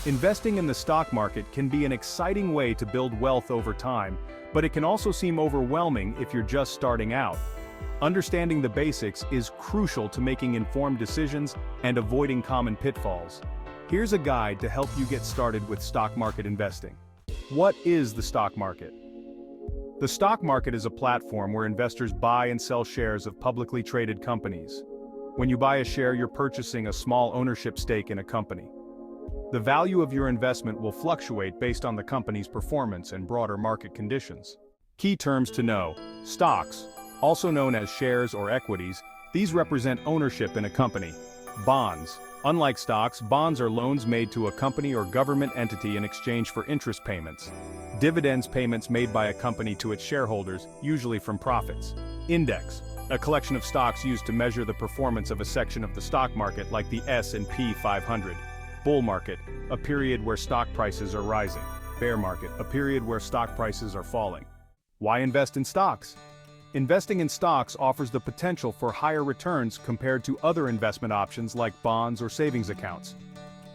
Investing in the stock market can be an exciting way to build wealth over time, but it can also seem overwhelming if you're just starting out. Understanding the basics is crucial to making informed decisions and avoiding common pitfalls. Here's a guide to help you get started with stock market investing. What is the stock market? The stock market is a platform where investors buy and sell shares of publicly traded companies. When you buy a share, you're purchasing a small ownership stake in a company. The value of your investment will fluctuate based on the company's performance and broader market conditions. Key terms to know: stocks, also known as shares or equities, these represent ownership in a company. Bonds. Unlike stocks, bonds are loans made to a company or government entity in exchange for interest payments. Dividends, payments made by a company to its shareholders, usually from profits. Index. A collection of stocks used to measure the performance of a section of the stock market, like the S&P 500. Bull market, a period where stock prices are rising. Bear market, a period where stock prices are falling. Why invest in stocks? Investing in stocks offers the potential for higher returns compared to other investment options like bonds or savings accounts.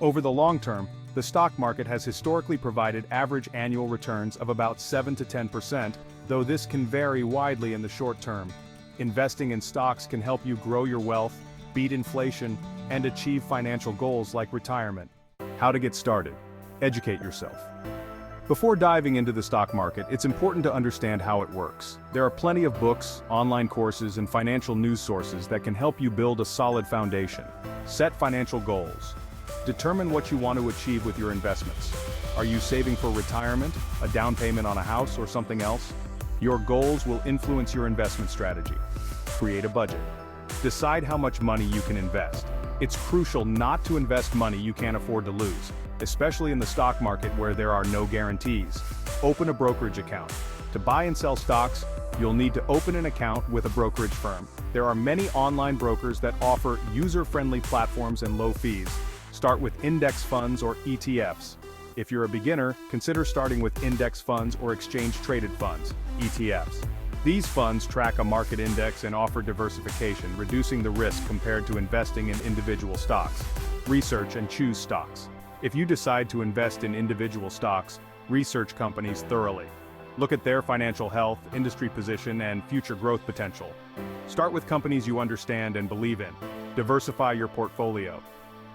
Over the long term, the stock market has historically provided average annual returns of about 7 to 10%, though this can vary widely in the short term. Investing in stocks can help you grow your wealth, beat inflation, and achieve financial goals like retirement. How to get started. Educate yourself. Before diving into the stock market, it's important to understand how it works. There are plenty of books, online courses, and financial news sources that can help you build a solid foundation. Set financial goals. Determine what you want to achieve with your investments. Are you saving for retirement, a down payment on a house, or something else? Your goals will influence your investment strategy. Create a budget. Decide how much money you can invest. It's crucial not to invest money you can't afford to lose, especially in the stock market where there are no guarantees. Open a brokerage account. To buy and sell stocks, you'll need to open an account with a brokerage firm. There are many online brokers that offer user-friendly platforms and low fees. Start with index funds or ETFs. If you're a beginner, consider starting with index funds or exchange-traded funds, ETFs. These funds track a market index and offer diversification, reducing the risk compared to investing in individual stocks. Research and choose stocks. If you decide to invest in individual stocks, research companies thoroughly. Look at their financial health, industry position, and future growth potential. Start with companies you understand and believe in. Diversify your portfolio.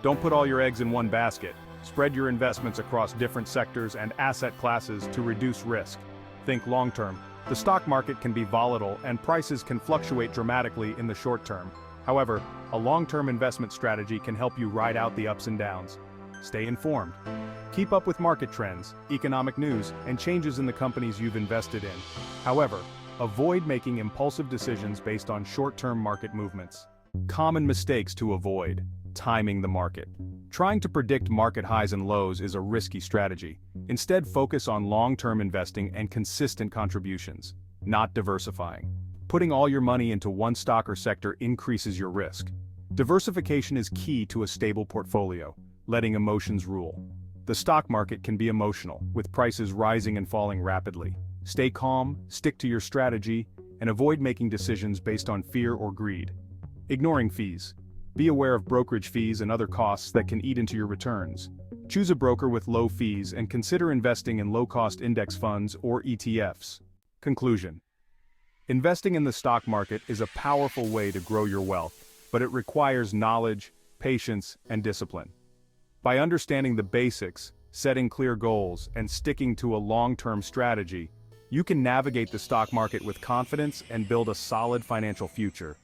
Don't put all your eggs in one basket. Spread your investments across different sectors and asset classes to reduce risk. Think long-term. The stock market can be volatile and prices can fluctuate dramatically in the short term. However, a long-term investment strategy can help you ride out the ups and downs. Stay informed. Keep up with market trends, economic news, and changes in the companies you've invested in. However, avoid making impulsive decisions based on short-term market movements. Common mistakes to avoid. Timing the market. Trying to predict market highs and lows is a risky strategy. Instead, focus on long-term investing and consistent contributions, not diversifying. Putting all your money into one stock or sector increases your risk. Diversification is key to a stable portfolio, letting emotions rule. The stock market can be emotional, with prices rising and falling rapidly. Stay calm, stick to your strategy, and avoid making decisions based on fear or greed. Ignoring fees. Be aware of brokerage fees and other costs that can eat into your returns. Choose a broker with low fees and consider investing in low-cost index funds or ETFs. Conclusion. Investing in the stock market is a powerful way to grow your wealth, but it requires knowledge, patience, and discipline. By understanding the basics, setting clear goals, and sticking to a long-term strategy, you can navigate the stock market with confidence and build a solid financial future.